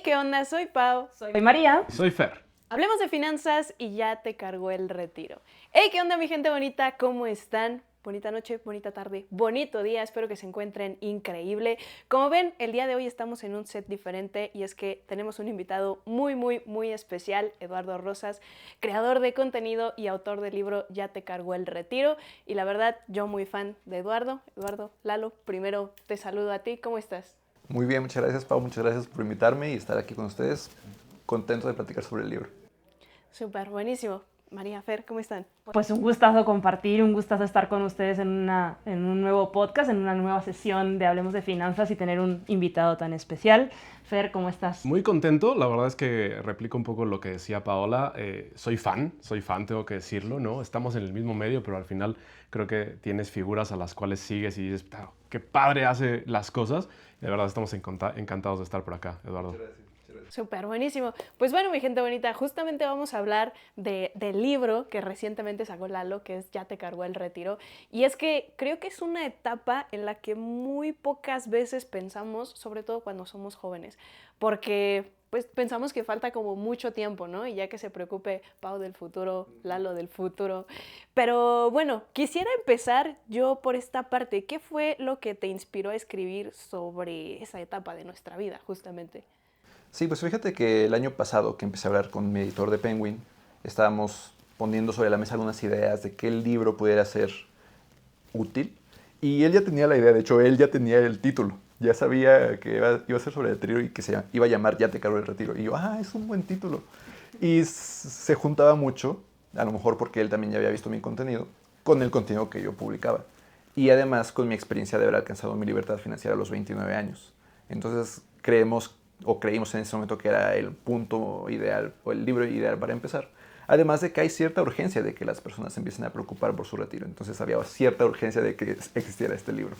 ¿Qué onda? Soy Pau. Soy María. Soy Fer. Hablemos de finanzas y ya te cargó el retiro. Hey, ¿qué onda mi gente bonita? ¿Cómo están? Bonita noche, bonita tarde, bonito día, espero que se encuentren increíble. Como ven, el día de hoy estamos en un set diferente y es que tenemos un invitado muy especial, Eduardo Rosas, creador de contenido y autor del libro Ya te cargó el retiro. Y la verdad, yo muy fan de Eduardo. Eduardo, Lalo, primero te saludo a ti, ¿cómo estás? Muy bien, muchas gracias Pau, muchas gracias por invitarme y estar aquí con ustedes. Contento de platicar sobre el libro. Súper, buenísimo. María, Fer, ¿cómo están? Pues un gustazo compartir, un gustazo estar con ustedes en un nuevo podcast, en una nueva sesión de Hablemos de Finanzas y tener un invitado tan especial. Fer, ¿cómo estás? Muy contento, la verdad es que replico un poco lo que decía Paola. Soy fan, tengo que decirlo, ¿no? Estamos en el mismo medio, pero al final creo que tienes figuras a las cuales sigues y dices, qué padre hace las cosas. De verdad estamos encantados de estar por acá, Eduardo. Muchas gracias. Súper, buenísimo. Pues bueno, mi gente bonita, justamente vamos a hablar del libro que recientemente sacó Lalo, que es Ya te cargó el retiro. Y es que creo que es una etapa en la que muy pocas veces pensamos, sobre todo cuando somos jóvenes, porque pues pensamos que falta como mucho tiempo, ¿no? Y ya que se preocupe Pau del futuro, Lalo del futuro. Pero bueno, quisiera empezar yo por esta parte. ¿Qué fue lo que te inspiró a escribir sobre esa etapa de nuestra vida, justamente? Sí, pues fíjate que el año pasado que empecé a hablar con mi editor de Penguin, estábamos poniendo sobre la mesa algunas ideas de qué libro pudiera ser útil. Y él ya tenía la idea, de hecho, él ya tenía el título. Ya sabía que iba a ser sobre el retiro y que se iba a llamar Ya te cargó el retiro. Y yo, es un buen título. Y se juntaba mucho, a lo mejor porque él también ya había visto mi contenido, con el contenido que yo publicaba. Y además con mi experiencia de haber alcanzado mi libertad financiera a los 29 años. Entonces creímos en ese momento que era el punto ideal o el libro ideal para empezar. Además de que hay cierta urgencia de que las personas se empiecen a preocupar por su retiro. Entonces había cierta urgencia de que existiera este libro.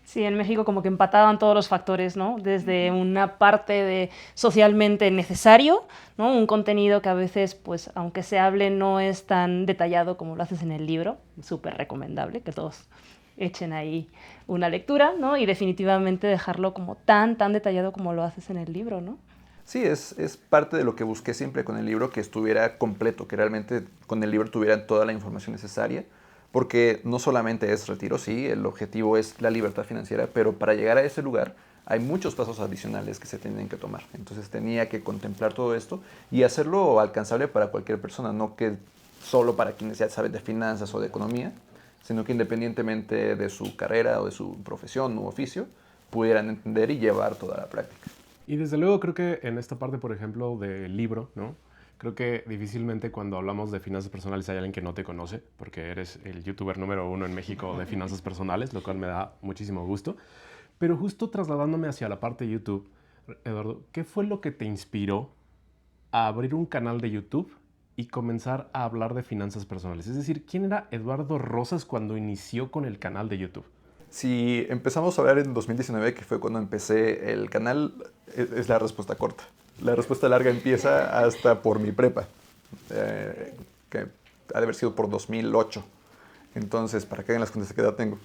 Sí, en México como que empataban todos los factores, ¿no? Desde una parte de socialmente necesario, ¿no? Un contenido que a veces, pues, aunque se hable, no es tan detallado como lo haces en el libro. Súper recomendable que todos echen ahí una lectura, ¿no? Y definitivamente dejarlo como tan detallado como lo haces en el libro, ¿no? Sí, es parte de lo que busqué siempre con el libro, que estuviera completo, que realmente con el libro tuvieran toda la información necesaria, porque no solamente es retiro, sí, el objetivo es la libertad financiera, pero para llegar a ese lugar hay muchos pasos adicionales que se tienen que tomar. Entonces tenía que contemplar todo esto y hacerlo alcanzable para cualquier persona, no que solo para quienes ya saben de finanzas o de economía, sino que independientemente de su carrera o de su profesión u oficio, pudieran entender y llevar toda la práctica. Y desde luego creo que en esta parte, por ejemplo, del libro, ¿no? Creo que difícilmente cuando hablamos de finanzas personales hay alguien que no te conoce, porque eres el youtuber número 1 en México de finanzas personales, lo cual me da muchísimo gusto. Pero justo trasladándome hacia la parte de YouTube, Eduardo, ¿qué fue lo que te inspiró a abrir un canal de YouTube y comenzar a hablar de finanzas personales? Es decir, ¿quién era Eduardo Rosas cuando inició con el canal de YouTube? Si empezamos a hablar en 2019, que fue cuando empecé el canal, es la respuesta corta. La respuesta larga empieza hasta por mi prepa, que ha de haber sido por 2008. Entonces, para que hagan las cuentas de qué edad tengo.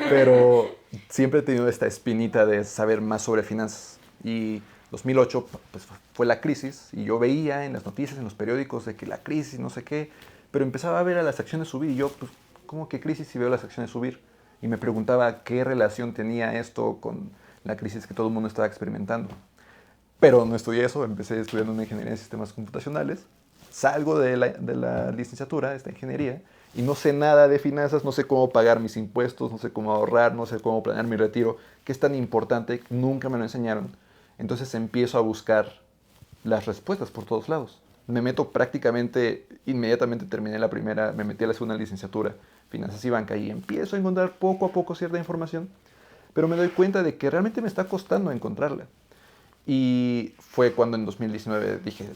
Pero siempre he tenido esta espinita de saber más sobre finanzas. Y 2008 pues, fue la crisis y yo veía en las noticias, en los periódicos, de que la crisis, no sé qué, pero empezaba a ver a las acciones subir y yo, pues, ¿cómo que crisis si veo las acciones subir? Y me preguntaba qué relación tenía esto con la crisis que todo el mundo estaba experimentando. Pero no estudié eso, empecé estudiando una ingeniería en sistemas computacionales, salgo de la licenciatura, de esta ingeniería, y no sé nada de finanzas, no sé cómo pagar mis impuestos, no sé cómo ahorrar, no sé cómo planear mi retiro, que es tan importante, nunca me lo enseñaron. Entonces empiezo a buscar las respuestas por todos lados. Me meto prácticamente, inmediatamente terminé la primera, me metí a la segunda licenciatura, finanzas y banca, y empiezo a encontrar poco a poco cierta información, pero me doy cuenta de que realmente me está costando encontrarla. Y fue cuando en 2019 dije,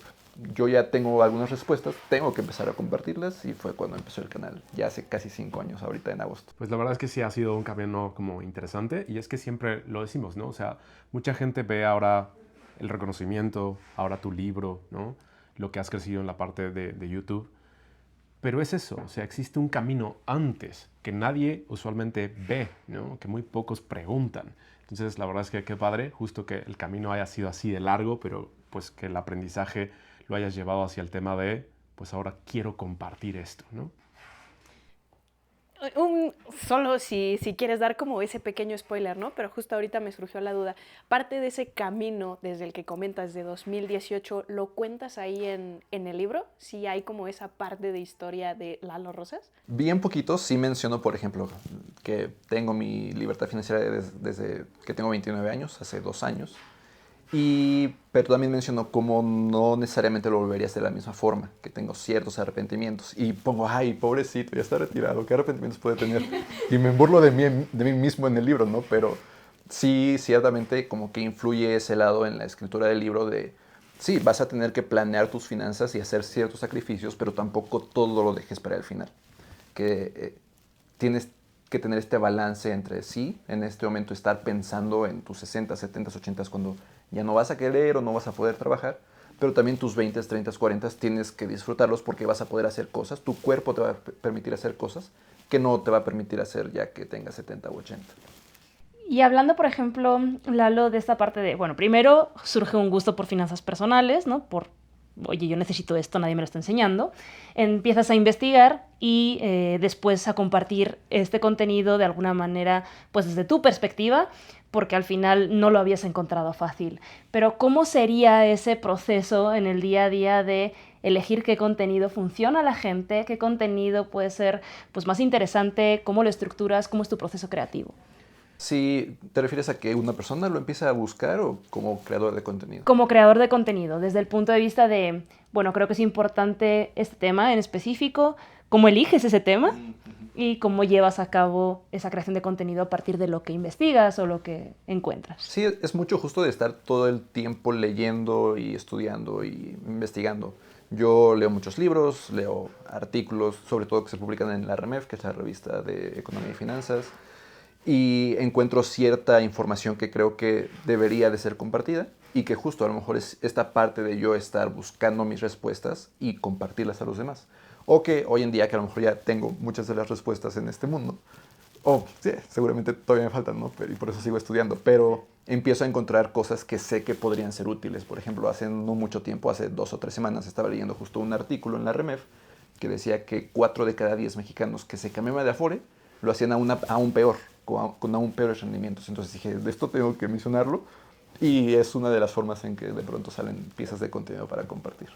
yo ya tengo algunas respuestas, tengo que empezar a compartirlas, y fue cuando empezó el canal, ya hace casi 5 años, ahorita en agosto. Pues la verdad es que sí ha sido un camino como interesante y es que siempre lo decimos, ¿no? O sea, mucha gente ve ahora el reconocimiento, ahora tu libro, ¿no? Lo que has crecido en la parte de YouTube. Pero es eso, o sea, existe un camino antes que nadie usualmente ve, ¿no? Que muy pocos preguntan. Entonces, la verdad es que qué padre, justo que el camino haya sido así de largo, pero pues que el aprendizaje lo hayas llevado hacia el tema de, pues ahora quiero compartir esto, ¿no? Solo si quieres dar como ese pequeño spoiler, ¿no? Pero justo ahorita me surgió la duda. Parte de ese camino desde el que comentas de 2018, ¿lo cuentas ahí en el libro? ¿Sí hay como esa parte de historia de Lalo Rosas? Bien poquito, sí menciono, por ejemplo, que tengo mi libertad financiera desde que tengo 29 años, hace 2 años. Pero también menciono cómo no necesariamente lo volvería a hacer de la misma forma, que tengo ciertos arrepentimientos. Y pongo, ay, pobrecito, ya está retirado, ¿qué arrepentimientos puede tener? Y me burlo de mí mismo en el libro, ¿no? Pero sí, ciertamente como que influye ese lado en la escritura del libro de, sí, vas a tener que planear tus finanzas y hacer ciertos sacrificios, pero tampoco todo lo dejes para el final. Que tienes que tener este balance entre sí, en este momento estar pensando en tus 60, 70, 80 cuando ya no vas a querer o no vas a poder trabajar, pero también tus 20, 30, 40 tienes que disfrutarlos porque vas a poder hacer cosas, tu cuerpo te va a permitir hacer cosas que no te va a permitir hacer ya que tengas 70 o 80. Y hablando, por ejemplo, Lalo, de esta parte de, bueno, primero surge un gusto por finanzas personales, ¿no? Oye, yo necesito esto, nadie me lo está enseñando. Empiezas a investigar y después a compartir este contenido de alguna manera, pues desde tu perspectiva, porque al final no lo habías encontrado fácil. Pero ¿cómo sería ese proceso en el día a día de elegir qué contenido funciona a la gente, qué contenido puede ser pues, más interesante, cómo lo estructuras, cómo es tu proceso creativo? Si te refieres a que una persona lo empieza a buscar o como creador de contenido. Como creador de contenido, desde el punto de vista de, bueno, creo que es importante este tema en específico, cómo eliges ese tema y cómo llevas a cabo esa creación de contenido a partir de lo que investigas o lo que encuentras. Sí, es mucho justo de estar todo el tiempo leyendo y estudiando y investigando. Yo leo muchos libros, leo artículos, sobre todo que se publican en la REMEF, que es la revista de Economía y Finanzas, y encuentro cierta información que creo que debería de ser compartida y que justo a lo mejor es esta parte de yo estar buscando mis respuestas y compartirlas a los demás. O que hoy en día, que a lo mejor ya tengo muchas de las respuestas en este mundo, o sí, seguramente todavía me faltan, ¿no? Y por eso sigo estudiando, pero empiezo a encontrar cosas que sé que podrían ser útiles. Por ejemplo, hace no mucho tiempo, hace 2 o 3 semanas, estaba leyendo justo un artículo en la REMEF que decía que 4 de cada 10 mexicanos que se cambiaban de Afore lo hacían aún peor, con aún peores rendimientos. Entonces dije, de esto tengo que mencionarlo y es una de las formas en que de pronto salen piezas de contenido para compartir.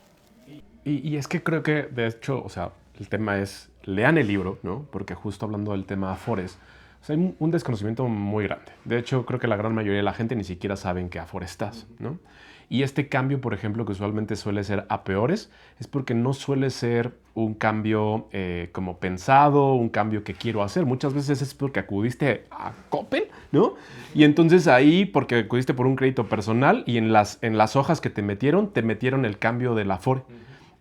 Y es que creo que, de hecho, o sea, el tema es, lean el libro, ¿no? Porque justo hablando del tema Afores, o sea, hay un desconocimiento muy grande. De hecho, creo que la gran mayoría de la gente ni siquiera sabe en qué Afore estás, ¿no? Y este cambio, por ejemplo, que usualmente suele ser a peores, es porque no suele ser un cambio como pensado, un cambio que quiero hacer. Muchas veces es porque acudiste a Coppel, ¿no? Y entonces ahí, porque acudiste por un crédito personal y en las hojas que te metieron el cambio del Afore.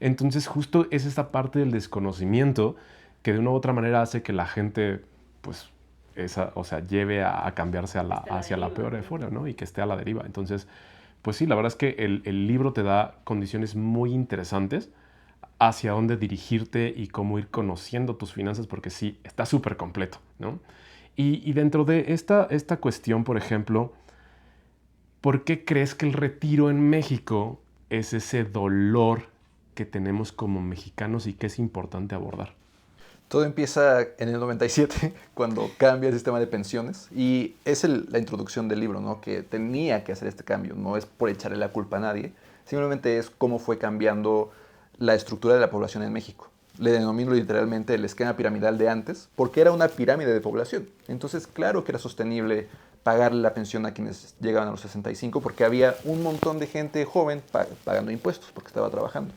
Entonces justo es esta parte del desconocimiento que de una u otra manera hace que la gente, pues, lleve a cambiarse hacia la peor de fuera, ¿no? Y que esté a la deriva. Entonces, pues sí, la verdad es que el libro te da condiciones muy interesantes hacia dónde dirigirte y cómo ir conociendo tus finanzas, porque sí, está súper completo, ¿no? Y dentro de esta cuestión, por ejemplo, ¿por qué crees que el retiro en México es ese dolor que tenemos como mexicanos y que es importante abordar? Todo empieza en el 97, cuando cambia el sistema de pensiones, y es la introducción del libro, ¿no? Que tenía que hacer este cambio, no es por echarle la culpa a nadie, simplemente es cómo fue cambiando la estructura de la población en México. Le denomino literalmente el esquema piramidal de antes, porque era una pirámide de población. Entonces, claro que era sostenible pagarle la pensión a quienes llegaban a los 65, porque había un montón de gente joven pagando impuestos, porque estaba trabajando.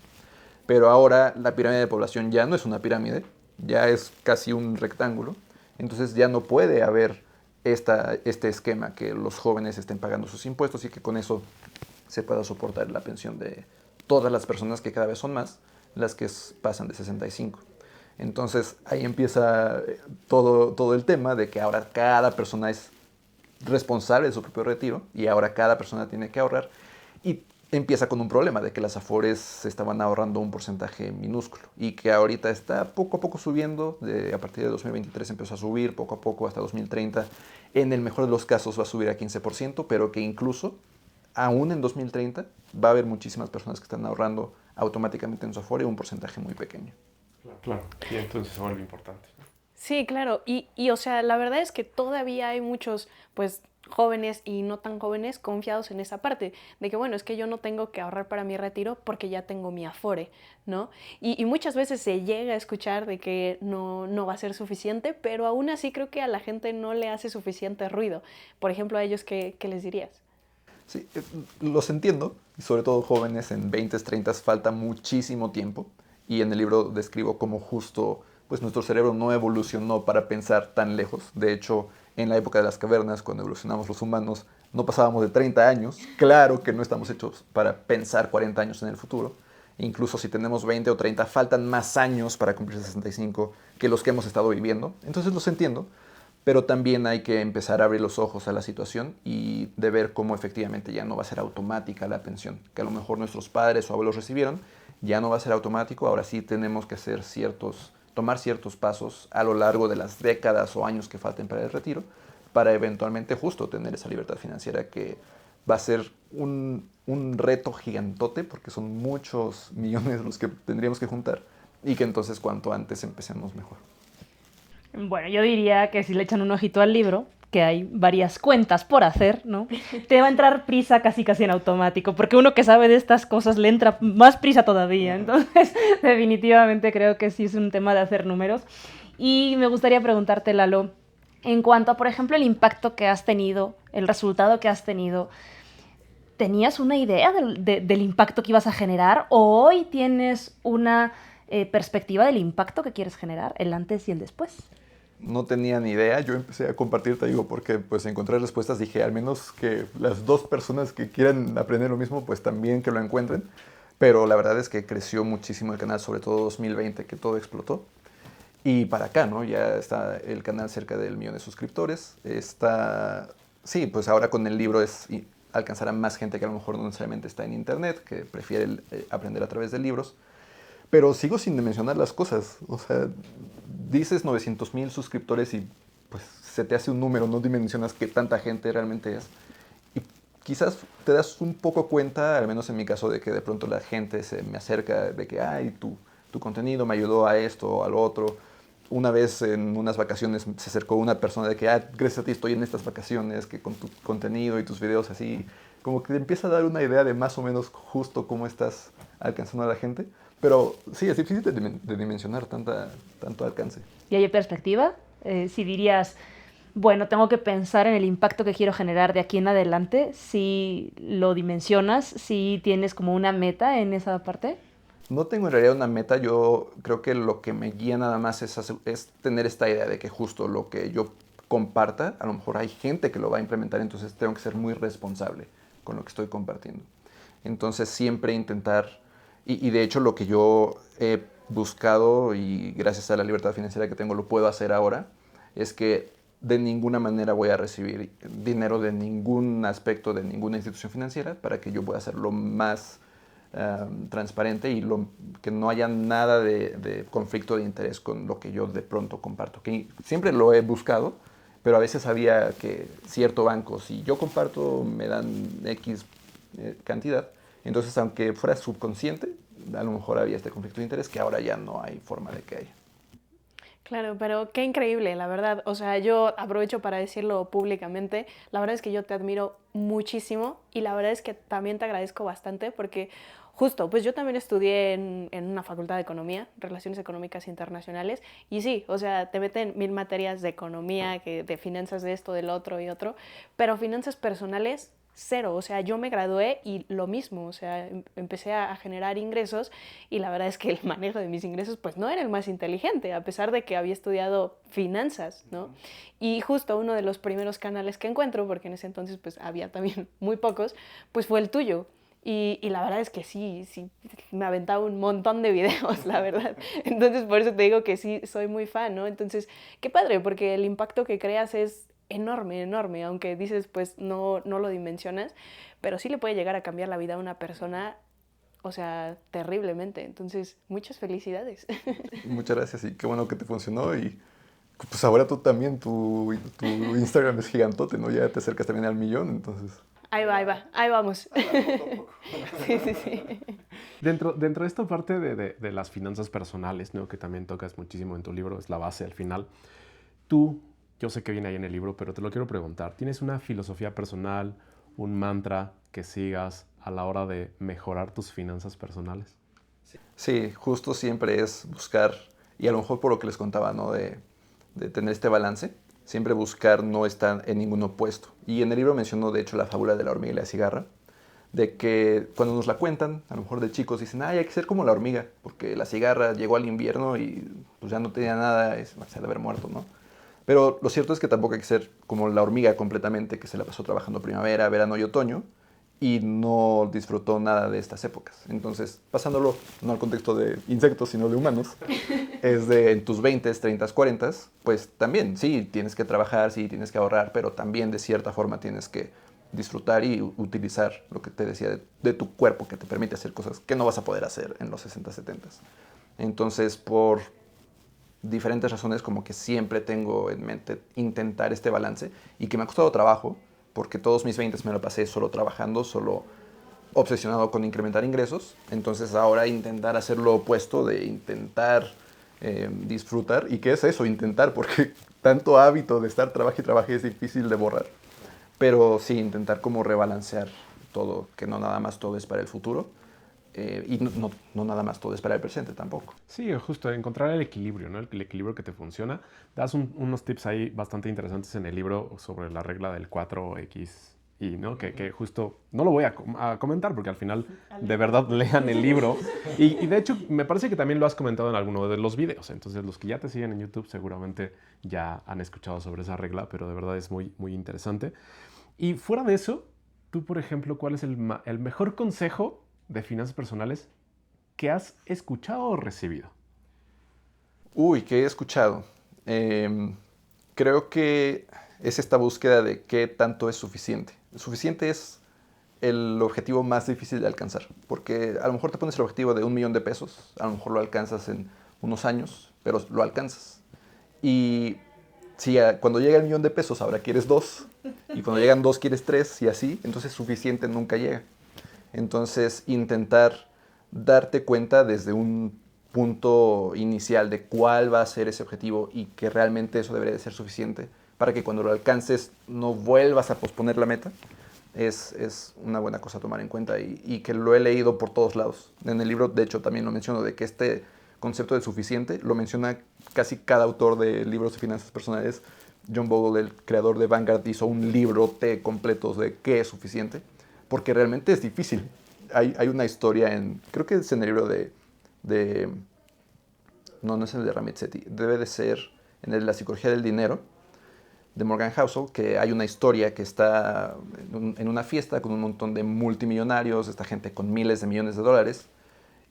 Pero ahora la pirámide de población ya no es una pirámide, ya es casi un rectángulo, entonces ya no puede haber este esquema que los jóvenes estén pagando sus impuestos y que con eso se pueda soportar la pensión de todas las personas, que cada vez son más las que pasan de 65. Entonces ahí empieza todo el tema de que ahora cada persona es responsable de su propio retiro y ahora cada persona tiene que ahorrar. Y empieza con un problema de que las Afores se estaban ahorrando un porcentaje minúsculo y que ahorita está poco a poco subiendo, a partir de 2023 empezó a subir poco a poco hasta 2030, en el mejor de los casos va a subir a 15%, pero que incluso aún en 2030 va a haber muchísimas personas que están ahorrando automáticamente en su Afore un porcentaje muy pequeño. Claro, y entonces se vuelve importante. Sí, claro. O sea, la verdad es que todavía hay muchos, pues, jóvenes y no tan jóvenes confiados en esa parte, de que, bueno, es que yo no tengo que ahorrar para mi retiro porque ya tengo mi Afore, ¿no? Y muchas veces se llega a escuchar de que no va a ser suficiente, pero aún así creo que a la gente no le hace suficiente ruido. Por ejemplo, a ellos, ¿qué les dirías? Sí, los entiendo, y sobre todo jóvenes en 20s, 30s, falta muchísimo tiempo, y en el libro describo cómo justo pues nuestro cerebro no evolucionó para pensar tan lejos. De hecho, en la época de las cavernas, cuando evolucionamos los humanos, no pasábamos de 30 años. Claro que no estamos hechos para pensar 40 años en el futuro. Incluso si tenemos 20 o 30, faltan más años para cumplir 65 que los que hemos estado viviendo. Entonces los entiendo, pero también hay que empezar a abrir los ojos a la situación y de ver cómo efectivamente ya no va a ser automática la pensión, que a lo mejor nuestros padres o abuelos recibieron, ya no va a ser automático. Ahora sí tenemos que tomar ciertos pasos a lo largo de las décadas o años que falten para el retiro, para eventualmente justo tener esa libertad financiera, que va a ser un reto gigantote, porque son muchos millones los que tendríamos que juntar, y que entonces cuanto antes empecemos mejor. Bueno, yo diría que si le echan un ojito al libro, que hay varias cuentas por hacer, ¿no? Te va a entrar prisa casi en automático, porque uno que sabe de estas cosas le entra más prisa todavía. Entonces, definitivamente creo que sí es un tema de hacer números. Y me gustaría preguntarte, Lalo, en cuanto a, por ejemplo, el impacto que has tenido, el resultado que has tenido, ¿tenías una idea del impacto que ibas a generar? ¿O hoy tienes una perspectiva del impacto que quieres generar, el antes y el después? No tenía ni idea, yo empecé a compartir, te digo, porque pues encontré respuestas, dije, al menos que las dos personas que quieran aprender lo mismo, pues también que lo encuentren. Pero la verdad es que creció muchísimo el canal, sobre todo 2020, que todo explotó. Y para acá, ¿no? Ya está el canal cerca del 1,000,000 de suscriptores. Sí, pues ahora con el libro alcanzar a más gente que a lo mejor no necesariamente está en internet, que prefiere aprender a través de libros. Pero sigo sin mencionar las cosas. O sea, dices 900,000 suscriptores y pues se te hace un número, no dimensionas qué tanta gente realmente es. Y quizás te das un poco cuenta, al menos en mi caso, de que de pronto la gente se me acerca de que, ay, tu contenido me ayudó a esto o al otro. Una vez en unas vacaciones se acercó una persona de que, gracias a ti estoy en estas vacaciones, que con tu contenido y tus videos así, como que te empieza a dar una idea de más o menos justo cómo estás alcanzando a la gente. Pero sí, es difícil de dimensionar tanto alcance. ¿Y hay perspectiva? Si dirías, bueno, tengo que pensar en el impacto que quiero generar de aquí en adelante, si lo dimensionas, si tienes como una meta en esa parte. No tengo en realidad una meta, yo creo que lo que me guía nada más es tener esta idea de que justo lo que yo comparta, a lo mejor hay gente que lo va a implementar, entonces tengo que ser muy responsable con lo que estoy compartiendo. Entonces siempre intentar, y de hecho lo que yo he buscado, y gracias a la libertad financiera que tengo lo puedo hacer ahora, es que de ninguna manera voy a recibir dinero de ningún aspecto de ninguna institución financiera, para que yo pueda hacer lo más transparente y que no haya nada de conflicto de interés con lo que yo de pronto comparto. Que siempre lo he buscado, pero a veces había que cierto banco, si yo comparto, me dan X cantidad. Entonces, aunque fuera subconsciente, a lo mejor había este conflicto de interés que ahora ya no hay forma de que haya. Claro, pero qué increíble, la verdad. O sea, yo aprovecho para decirlo públicamente. La verdad es que yo te admiro muchísimo y la verdad es que también te agradezco bastante porque justo, pues yo también estudié en una facultad de economía, Relaciones Económicas Internacionales, y sí, o sea, te meten 1000 materias de economía, de finanzas de esto, del otro y otro, pero finanzas personales, cero. O sea, yo me gradué y lo mismo, o sea, empecé a generar ingresos y la verdad es que el manejo de mis ingresos pues no era el más inteligente, a pesar de que había estudiado finanzas, ¿no? Y justo uno de los primeros canales que encuentro, porque en ese entonces pues había también muy pocos, pues fue el tuyo. Y la verdad es que sí, me aventaba un montón de videos, la verdad. Entonces, por eso te digo que sí, soy muy fan, ¿no? Entonces, qué padre, porque el impacto que creas es enorme, enorme, aunque dices, pues no lo dimensionas, pero sí le puede llegar a cambiar la vida a una persona, o sea, terriblemente. Entonces, muchas felicidades. Muchas gracias y qué bueno que te funcionó y pues ahora tú también, tu Instagram es gigantote, ¿no? Ya te acercas también al 1,000,000, entonces... Ahí vamos. Sí, sí, sí. Dentro de esta parte de las finanzas personales, ¿no? Que también tocas muchísimo en tu libro, es la base al final. Tú, yo sé que viene ahí en el libro, pero te lo quiero preguntar. ¿Tienes una filosofía personal, un mantra que sigas a la hora de mejorar tus finanzas personales? Sí, justo siempre es buscar, y a lo mejor por lo que les contaba, ¿no? De tener este balance, siempre buscar no estar en ningún opuesto. Y en el libro menciono, de hecho, la fábula de la hormiga y la cigarra, de que cuando nos la cuentan, a lo mejor de chicos, dicen, ay, hay que ser como la hormiga, porque la cigarra llegó al invierno y pues ya no tenía nada, se ha de haber muerto, ¿no? Pero lo cierto es que tampoco hay que ser como la hormiga completamente, que se la pasó trabajando primavera, verano y otoño, y no disfrutó nada de estas épocas. Entonces, pasándolo no al contexto de insectos, sino de humanos, es de en tus 20s, 30s, 40s, pues también, sí, tienes que trabajar, sí, tienes que ahorrar, pero también de cierta forma tienes que disfrutar y utilizar lo que te decía de tu cuerpo, que te permite hacer cosas que no vas a poder hacer en los 60, 70s. Entonces, por diferentes razones, como que siempre tengo en mente intentar este balance y que me ha costado trabajo, porque todos mis 20 me lo pasé solo trabajando, solo obsesionado con incrementar ingresos. Entonces ahora intentar hacer lo opuesto, de intentar disfrutar. ¿Y qué es eso? Intentar, porque tanto hábito de estar trabaje y trabaje es difícil de borrar. Pero sí, intentar como rebalancear todo, que no nada más todo es para el futuro. Y no nada más todo es para el presente tampoco. Sí, justo, encontrar el equilibrio, ¿no? El equilibrio que te funciona. Das unos tips ahí bastante interesantes en el libro sobre la regla del 4XY, ¿no? Que justo, no lo voy a comentar porque al final de verdad lean el libro. Y de hecho, me parece que también lo has comentado en alguno de los videos. Entonces, los que ya te siguen en YouTube seguramente ya han escuchado sobre esa regla, pero de verdad es muy, muy interesante. Y fuera de eso, tú, por ejemplo, ¿cuál es el mejor consejo de finanzas personales que has escuchado o recibido? Uy, ¿qué he escuchado? Creo que es esta búsqueda de qué tanto es suficiente. Suficiente es el objetivo más difícil de alcanzar, porque a lo mejor te pones el objetivo de 1,000,000 de pesos, a lo mejor lo alcanzas en unos años, pero lo alcanzas. Y si cuando llega el 1,000,000 de pesos ahora quieres 2, y cuando llegan 2 quieres 3, y así, entonces suficiente nunca llega. Entonces, intentar darte cuenta desde un punto inicial de cuál va a ser ese objetivo y que realmente eso debería de ser suficiente para que cuando lo alcances no vuelvas a posponer la meta, es una buena cosa a tomar en cuenta y que lo he leído por todos lados. En el libro, de hecho, también lo menciono, de que este concepto de suficiente lo menciona casi cada autor de libros de finanzas personales. John Bogle, el creador de Vanguard, hizo un librote completo de qué es suficiente, porque realmente es difícil. Hay una historia creo que es en el libro no es el de Ramit-Sethi, debe de ser en el de la psicología del dinero, de Morgan Housel, que hay una historia que está en una fiesta con un montón de multimillonarios, esta gente con miles de millones de dólares,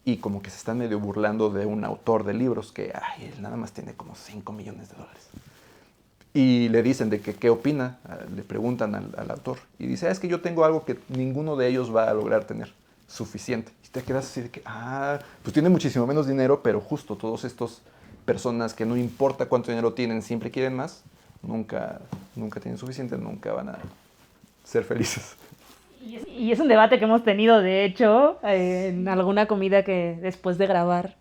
y como que se están medio burlando de un autor de libros que, ay, él nada más tiene como 5 millones de dólares. Y le dicen de que qué opina, le preguntan al autor. Y dice, es que yo tengo algo que ninguno de ellos va a lograr tener, suficiente. Y te quedas así de que, pues tiene muchísimo menos dinero, pero justo todos estos personas que no importa cuánto dinero tienen, siempre quieren más, nunca tienen suficiente, nunca van a ser felices. Y es un debate que hemos tenido, de hecho, en alguna comida que después de grabar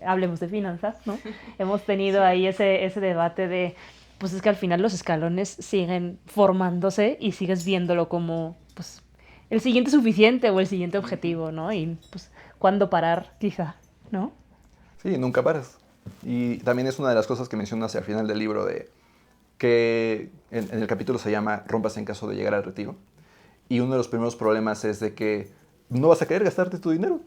hablemos de finanzas, ¿no? Hemos tenido ahí ese debate de, pues es que al final los escalones siguen formándose y sigues viéndolo como, pues, el siguiente suficiente o el siguiente objetivo, ¿no? Y, pues, ¿cuándo parar, quizá, no? Sí, nunca paras. Y también es una de las cosas que mencionas al final del libro, de que en el capítulo se llama Rompas en caso de llegar al retiro. Y uno de los primeros problemas es de que no vas a querer gastarte tu dinero.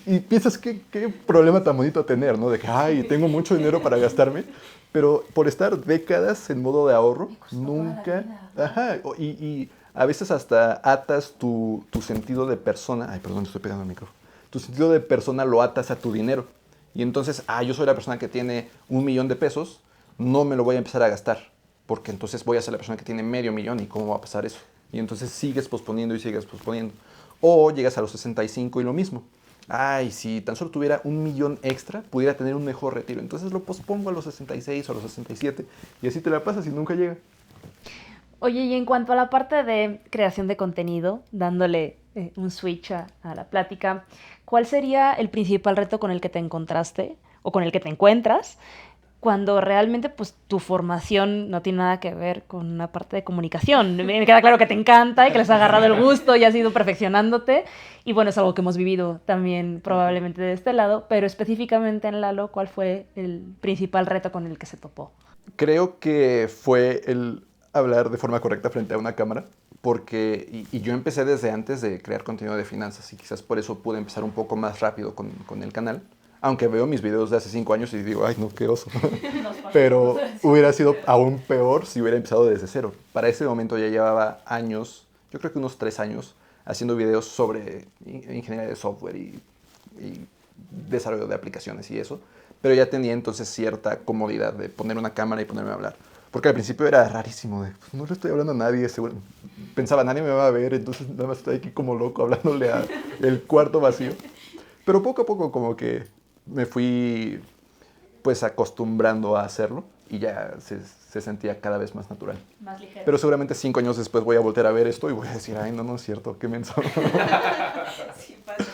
Y piensas, ¿qué problema tan bonito tener, ¿no? De que, ay, tengo mucho dinero para gastarme, pero por estar décadas en modo de ahorro, nunca... Ajá, y a veces hasta atas tu sentido de persona... Ay, perdón, estoy pegando el micrófono. Tu sentido de persona lo atas a tu dinero. Y entonces, yo soy la persona que tiene 1,000,000 de pesos, no me lo voy a empezar a gastar, porque entonces voy a ser la persona que tiene medio millón y cómo va a pasar eso. Y entonces sigues posponiendo y sigues posponiendo. O llegas a los 65 y lo mismo. Ay, si tan solo tuviera 1 millón extra, pudiera tener un mejor retiro. Entonces lo pospongo a los 66 o a los 67 y así te la pasas y nunca llega. Oye, y en cuanto a la parte de creación de contenido, dándole un switch a la plática, ¿cuál sería el principal reto con el que te encontraste o con el que te encuentras cuando realmente pues tu formación no tiene nada que ver con una parte de comunicación? Me queda claro que te encanta y que les has agarrado el gusto y has ido perfeccionándote, y bueno, es algo que hemos vivido también probablemente de este lado, pero específicamente en Lalo, ¿cuál fue el principal reto con el que se topó? Creo que fue el hablar de forma correcta frente a una cámara, porque y yo empecé desde antes de crear contenido de finanzas y quizás por eso pude empezar un poco más rápido con el canal, aunque veo mis videos de hace 5 años y digo, ay no, qué oso. Pero hubiera sido aún peor si hubiera empezado desde cero. Para ese momento ya llevaba años, yo creo que unos 3 años, haciendo videos sobre ingeniería de software y desarrollo de aplicaciones y eso, pero ya tenía entonces cierta comodidad de poner una cámara y ponerme a hablar. Porque al principio era rarísimo, de, pues, no le estoy hablando a nadie, seguro. Pensaba, nadie me va a ver, entonces nada más estoy aquí como loco hablándole al cuarto vacío. Pero poco a poco como que me fui pues acostumbrando a hacerlo y ya se sentía cada vez más natural. Más ligero. Pero seguramente 5 años después voy a volver a ver esto y voy a decir, ay, no, no es cierto, qué menso. Sí, pasa.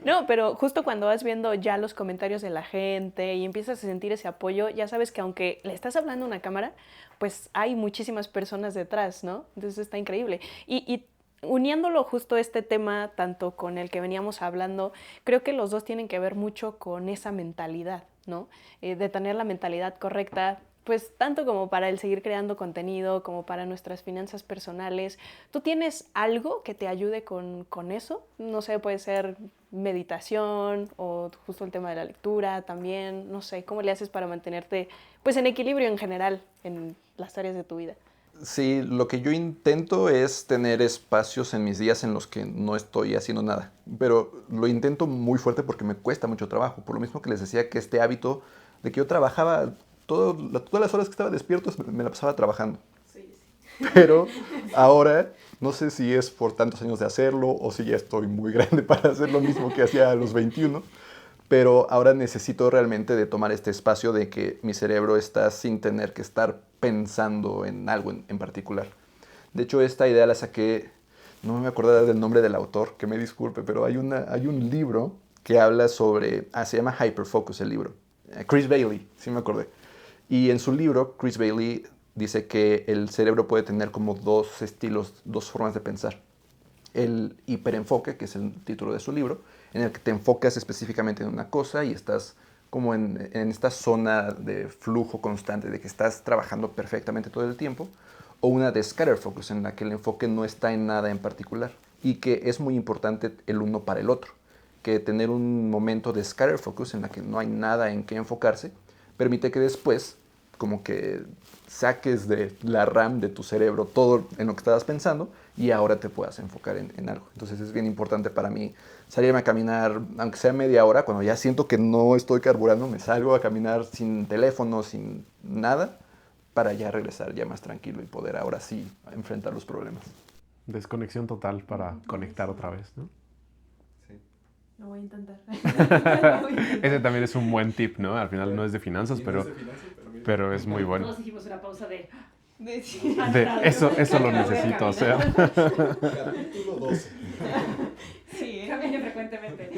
No, pero justo cuando vas viendo ya los comentarios de la gente y empiezas a sentir ese apoyo, ya sabes que aunque le estás hablando a una cámara, pues hay muchísimas personas detrás, ¿no? Entonces está increíble. Y uniéndolo justo este tema, tanto con el que veníamos hablando, creo que los dos tienen que ver mucho con esa mentalidad, ¿no? De tener la mentalidad correcta, pues tanto como para el seguir creando contenido, como para nuestras finanzas personales. ¿Tú tienes algo que te ayude con eso? No sé, puede ser meditación o justo el tema de la lectura también. No sé, ¿cómo le haces para mantenerte pues en equilibrio en general en las áreas de tu vida? Sí, lo que yo intento es tener espacios en mis días en los que no estoy haciendo nada, pero lo intento muy fuerte porque me cuesta mucho trabajo, por lo mismo que les decía que este hábito de que yo trabajaba todas las horas que estaba despierto me la pasaba trabajando. Sí. Pero ahora no sé si es por tantos años de hacerlo o si ya estoy muy grande para hacer lo mismo que hacía a los 21, pero ahora necesito realmente de tomar este espacio de que mi cerebro está sin tener que estar pensando en algo en particular. De hecho, esta idea la saqué, no me acuerdo del nombre del autor, que me disculpe, pero hay un libro que habla sobre, se llama Hyperfocus el libro. Chris Bailey, sí me acordé. Y en su libro, Chris Bailey dice que el cerebro puede tener como 2 estilos, 2 formas de pensar. El hiperenfoque, que es el título de su libro, en el que te enfocas específicamente en una cosa y estás como en esta zona de flujo constante, de que estás trabajando perfectamente todo el tiempo, o una de scatter focus, en la que el enfoque no está en nada en particular, y que es muy importante el uno para el otro, que tener un momento de scatter focus en la que no hay nada en qué enfocarse, permite que después como que saques de la RAM de tu cerebro todo en lo que estabas pensando y ahora te puedas enfocar en algo. Entonces es bien importante para mí salirme a caminar, aunque sea media hora, cuando ya siento que no estoy carburando, me salgo a caminar sin teléfono, sin nada, para ya regresar ya más tranquilo y poder ahora sí enfrentar los problemas. Desconexión total para conectar otra vez, ¿no? Sí. Lo voy a intentar. Ese también es un buen tip, ¿no? Al final no es de finanzas, pero es muy bueno. Todos hicimos una pausa de Eso lo necesito hacer. Capítulo 12. Sí, cambian frecuentemente.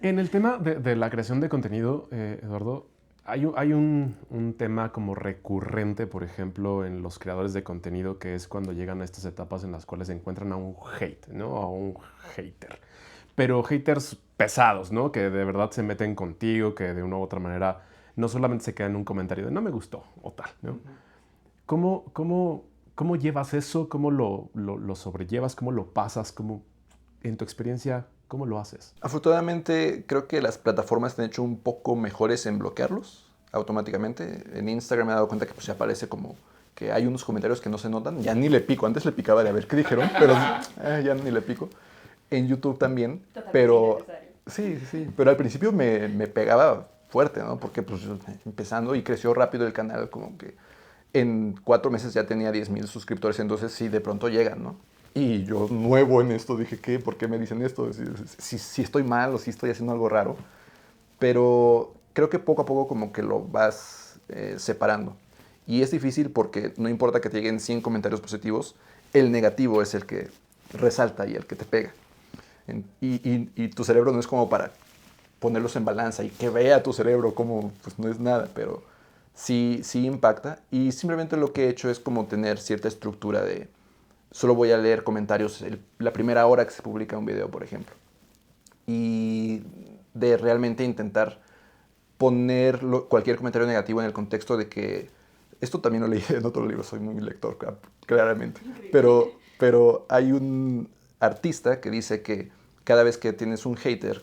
En el tema de la creación de contenido, Eduardo, hay un tema como recurrente, por ejemplo, en los creadores de contenido, que es cuando llegan a estas etapas en las cuales encuentran a un hate, ¿no? A un hater. Pero haters pesados, ¿no? Que de verdad se meten contigo, que de una u otra manera no solamente se queda en un comentario de no me gustó o tal, ¿no? ¿Cómo llevas eso? ¿Cómo lo sobrellevas? ¿Cómo lo pasas? En tu experiencia, ¿cómo lo haces? Afortunadamente, creo que las plataformas han hecho un poco mejores en bloquearlos automáticamente. En Instagram me he dado cuenta que pues, aparece como que hay unos comentarios que no se notan. Ya ni le pico. Antes le picaba de a ver qué dijeron, pero ya ni le pico. En YouTube también, pero sí, pero al principio me pegaba fuerte, ¿no? Porque pues empezando y creció rápido el canal, como que en 4 meses ya tenía 10,000 suscriptores, entonces sí, de pronto llegan, ¿no? Y yo, nuevo en esto, dije, ¿qué? ¿Por qué me dicen esto? Si estoy mal o si estoy haciendo algo raro. Pero creo que poco a poco como que lo vas separando. Y es difícil porque no importa que te lleguen 100 comentarios positivos, el negativo es el que resalta y el que te pega. Y tu cerebro no es como para ponerlos en balanza y que vea tu cerebro como, pues no es nada, pero sí impacta. Y simplemente lo que he hecho es como tener cierta estructura de, solo voy a leer comentarios la primera hora que se publica un video, por ejemplo. Y de realmente intentar poner cualquier comentario negativo en el contexto de que, esto también lo leí en otro libro, soy muy lector, claramente, pero hay un artista que dice que cada vez que tienes un hater,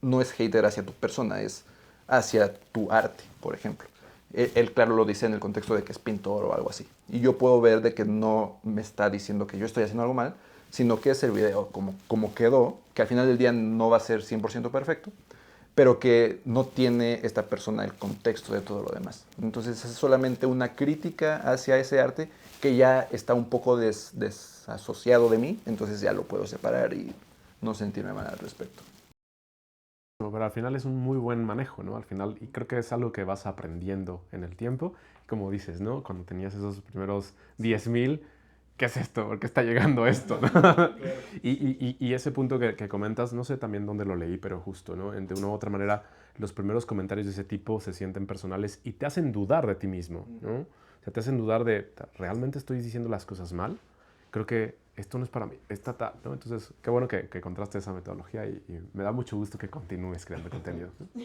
no es hater hacia tu persona, es hacia tu arte, por ejemplo. Él, claro, lo dice en el contexto de que es pintor o algo así. Y yo puedo ver de que no me está diciendo que yo estoy haciendo algo mal, sino que es el video como quedó, que al final del día no va a ser 100% perfecto, pero que no tiene esta persona el contexto de todo lo demás. Entonces es solamente una crítica hacia ese arte que ya está un poco desasociado de mí, entonces ya lo puedo separar y no sentirme mal al respecto. Pero al final es un muy buen manejo, ¿no? Al final, y creo que es algo que vas aprendiendo en el tiempo. Como dices, ¿no? Cuando tenías esos primeros 10,000, ¿qué es esto? ¿Por qué está llegando esto? ¿no? Claro. Y ese punto que comentas, no sé también dónde lo leí, pero justo, ¿no? De una u otra manera, los primeros comentarios de ese tipo se sienten personales y te hacen dudar de ti mismo, ¿no? O sea, te hacen dudar de, ¿realmente estoy diciendo las cosas mal? Creo que esto no es para mí, esta tal, ¿no? Entonces, qué bueno que encontraste esa metodología y me da mucho gusto que continúes creando contenido, ¿no?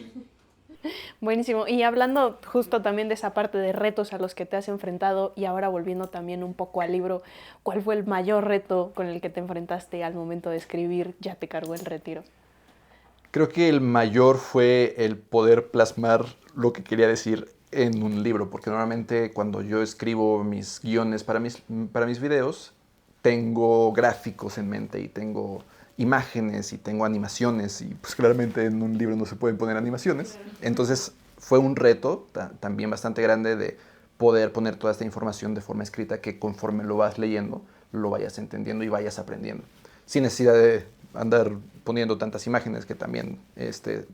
Buenísimo. Y hablando justo también de esa parte de retos a los que te has enfrentado y ahora volviendo también un poco al libro, ¿cuál fue el mayor reto con el que te enfrentaste al momento de escribir Ya te cargó el retiro? Creo que el mayor fue el poder plasmar lo que quería decir en un libro, porque normalmente cuando yo escribo mis guiones para mis videos, tengo gráficos en mente y tengo imágenes y tengo animaciones y pues claramente en un libro no se pueden poner animaciones. Entonces fue un reto también bastante grande de poder poner toda esta información de forma escrita que conforme lo vas leyendo, lo vayas entendiendo y vayas aprendiendo. Sin necesidad de andar poniendo tantas imágenes, que también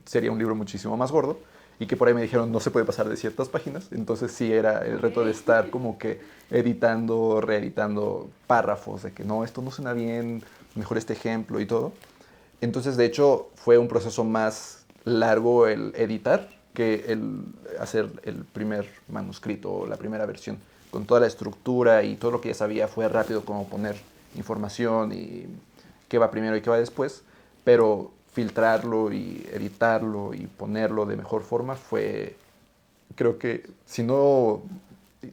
sería un libro muchísimo más gordo, y que por ahí me dijeron no se puede pasar de ciertas páginas, entonces sí era el reto de estar como que editando, reeditando párrafos, de que no, esto no suena bien, mejor este ejemplo y todo. Entonces, de hecho, fue un proceso más largo el editar que el hacer el primer manuscrito o la primera versión. Con toda la estructura y todo lo que ya sabía, fue rápido como poner información y qué va primero y qué va después, pero filtrarlo y editarlo y ponerlo de mejor forma fue, creo que, si no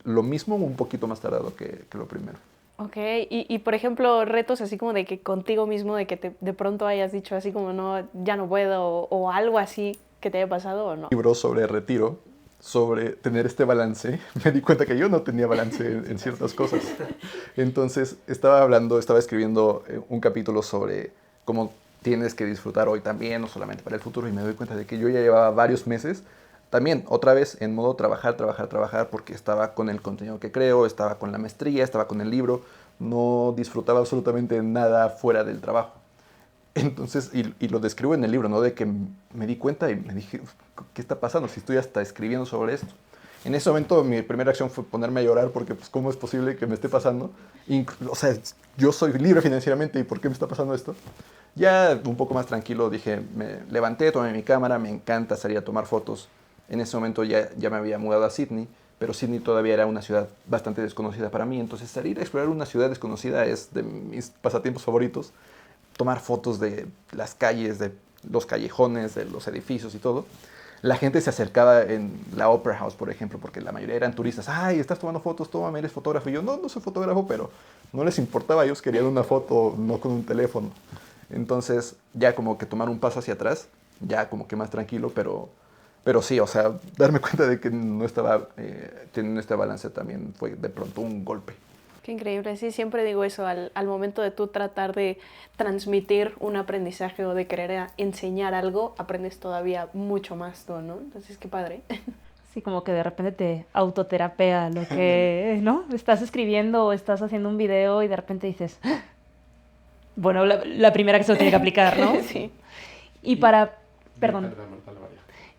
lo mismo, un poquito más tardado que lo primero. Ok, y por ejemplo, retos así como de que contigo mismo, de que de pronto hayas dicho así como no, ya no puedo, o algo así que te haya pasado o no. Libro sobre retiro, sobre tener este balance, me di cuenta que yo no tenía balance en ciertas cosas. Entonces estaba escribiendo un capítulo sobre cómo tienes que disfrutar hoy también, no solamente para el futuro, y me doy cuenta de que yo ya llevaba varios meses también, otra vez, en modo trabajar, porque estaba con el contenido que creo, estaba con la maestría, estaba con el libro, no disfrutaba absolutamente nada fuera del trabajo. Entonces, y lo describo en el libro, ¿no? De que me di cuenta y me dije, ¿qué está pasando? Si estoy hasta escribiendo sobre esto. En ese momento mi primera acción fue ponerme a llorar porque, pues, ¿cómo es posible que me esté pasando? O sea, yo soy libre financieramente y ¿por qué me está pasando esto? Ya un poco más tranquilo dije, me levanté, tomé mi cámara, me encanta salir a tomar fotos. En ese momento ya me había mudado a Sydney, pero Sydney todavía era una ciudad bastante desconocida para mí. Entonces salir a explorar una ciudad desconocida es de mis pasatiempos favoritos. Tomar fotos de las calles, de los callejones, de los edificios y todo. La gente se acercaba en la Opera House, por ejemplo, porque la mayoría eran turistas. Ay, estás tomando fotos, tómame, eres fotógrafo. Y yo, no soy fotógrafo, pero no les importaba. Ellos querían una foto, no con un teléfono. Entonces, ya como que tomar un paso hacia atrás, ya como que más tranquilo, pero sí, o sea, darme cuenta de que no estaba teniendo este balance también fue de pronto un golpe. Qué increíble, sí, siempre digo eso, al momento de tú tratar de transmitir un aprendizaje o de querer enseñar algo, aprendes todavía mucho más tú, ¿no? Entonces, qué padre. Sí, como que de repente te autoterapea lo que, ¿no? Estás escribiendo o estás haciendo un video y de repente dices, "Ah". Bueno, la primera que se lo tiene que aplicar, ¿no? Sí. Y para, perdón,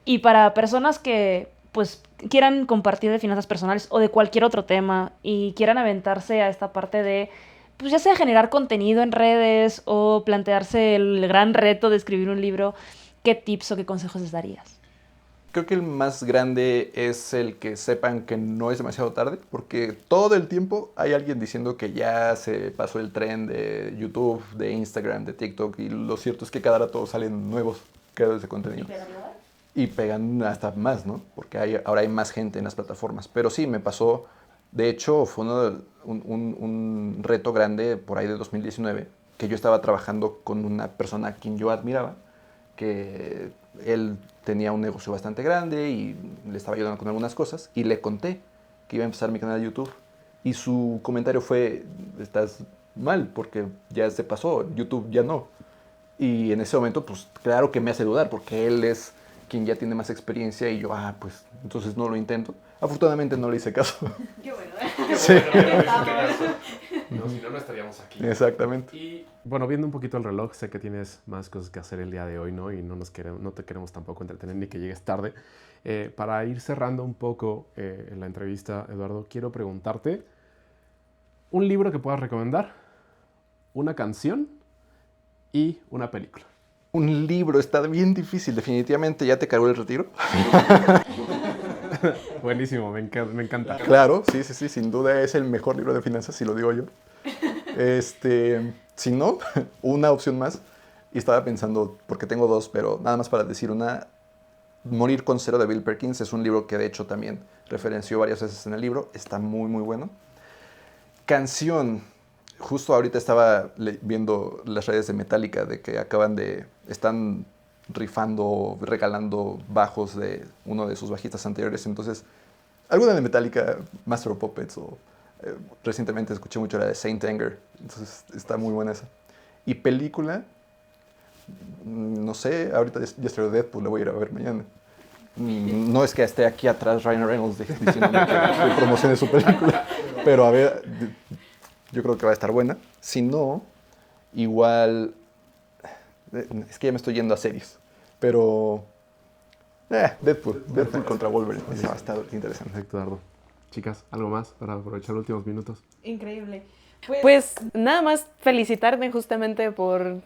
y para personas que pues quieran compartir de finanzas personales o de cualquier otro tema y quieran aventarse a esta parte de, pues ya sea generar contenido en redes o plantearse el gran reto de escribir un libro, ¿qué tips o qué consejos les darías? Creo que el más grande es el que sepan que no es demasiado tarde, porque todo el tiempo hay alguien diciendo que ya se pasó el tren de YouTube, de Instagram, de TikTok, y lo cierto es que cada rato salen nuevos creadores de contenido. Y pegan hasta más, ¿no? Porque ahora hay más gente en las plataformas. Pero sí, me pasó, de hecho, fue un reto grande por ahí de 2019, que yo estaba trabajando con una persona a quien yo admiraba, que él tenía un negocio bastante grande y le estaba ayudando con algunas cosas, y le conté que iba a empezar mi canal de YouTube. Y su comentario fue, estás mal, porque ya se pasó, YouTube ya no. Y en ese momento, pues claro que me hace dudar, porque él es quien ya tiene más experiencia y yo, pues entonces no lo intento. Afortunadamente no le hice caso. Qué bueno. Sí. No, si no, no estaríamos aquí. Exactamente. Y bueno, viendo un poquito el reloj, sé que tienes más cosas que hacer el día de hoy, ¿no? Y no te queremos tampoco entretener ni que llegues tarde. Para ir cerrando un poco la entrevista, Eduardo, quiero preguntarte un libro que puedas recomendar, una canción y una película. Un libro está bien difícil, definitivamente. ¿Ya te cargó el retiro? Buenísimo, me encanta. Claro, sí, sin duda es el mejor libro de finanzas, si lo digo yo. Si no, una opción más. Y estaba pensando, porque tengo dos, pero nada más para decir una. Morir con cero de Bill Perkins es un libro que de hecho también referenció varias veces en el libro. Está muy, muy bueno. Canción. Justo ahorita estaba viendo las redes de Metallica de que están rifando, regalando bajos de uno de sus bajistas anteriores. Entonces, alguna de Metallica, Master of Puppets, o recientemente escuché mucho la de Saint Anger. Entonces, está muy buena esa. Y película, no sé, ahorita ya estoy de Deadpool, la voy a ir a ver mañana. No es que esté aquí atrás Ryan Reynolds diciéndome que promocione su película, pero a ver, yo creo que va a estar buena. Si no, igual, es que ya me estoy yendo a series, pero Deadpool contra Wolverine, esa va a estar interesante. Perfecto, Eduardo. Chicas, ¿algo más para aprovechar los últimos minutos? Increíble. Pues nada más felicitarte justamente por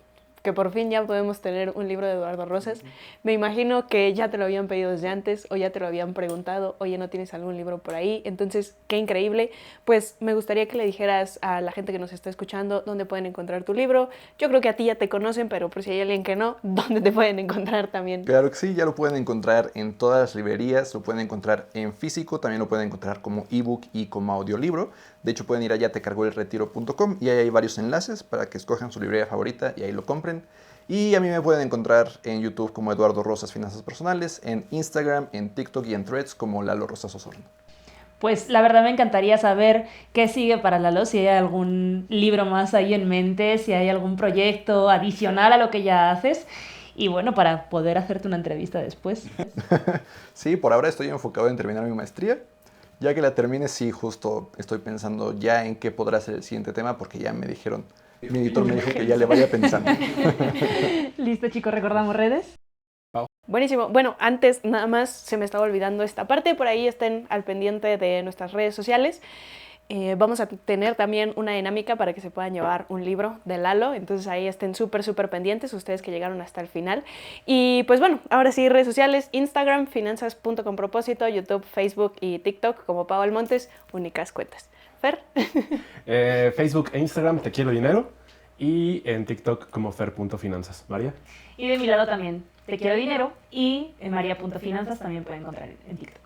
que por fin ya podemos tener un libro de Eduardo Rosas. Me imagino que ya te lo habían pedido desde antes o ya te lo habían preguntado, oye, ¿no tienes algún libro por ahí? Entonces, qué increíble. Pues me gustaría que le dijeras a la gente que nos está escuchando dónde pueden encontrar tu libro. Yo creo que a ti ya te conocen, pero por si hay alguien que no, ¿dónde te pueden encontrar también? Claro que sí, ya lo pueden encontrar en todas las librerías, lo pueden encontrar en físico, también lo pueden encontrar como ebook y como audiolibro. De hecho, pueden ir a yatecargoelretiro.com y ahí hay varios enlaces para que escojan su librería favorita y ahí lo compren. Y a mí me pueden encontrar en YouTube como Eduardo Rosas Finanzas Personales, en Instagram, en TikTok y en Threads como Lalo Rosas Osorno. Pues la verdad me encantaría saber qué sigue para Lalo, si hay algún libro más ahí en mente, si hay algún proyecto adicional a lo que ya haces. Y bueno, para poder hacerte una entrevista después. Sí, por ahora estoy enfocado en terminar mi maestría. Ya que la termine, sí, justo estoy pensando ya en qué podrá ser el siguiente tema, porque ya me dijeron, mi editor me dijo que ya le vaya pensando. Listo, chicos, ¿recordamos redes? Buenísimo. Bueno, antes nada más se me estaba olvidando esta parte, por ahí estén al pendiente de nuestras redes sociales. Vamos a tener también una dinámica para que se puedan llevar un libro de Lalo, entonces ahí estén súper pendientes ustedes que llegaron hasta el final. Y pues bueno, ahora sí, redes sociales, Instagram, finanzas.conpropósito, YouTube, Facebook y TikTok como Pau Almontes, únicas cuentas. Fer. Facebook e Instagram, Te Quiero Dinero, y en TikTok como fer.finanzas. María. Y de mi lado también, Te Quiero Dinero, y en maria.finanzas también pueden encontrar en TikTok.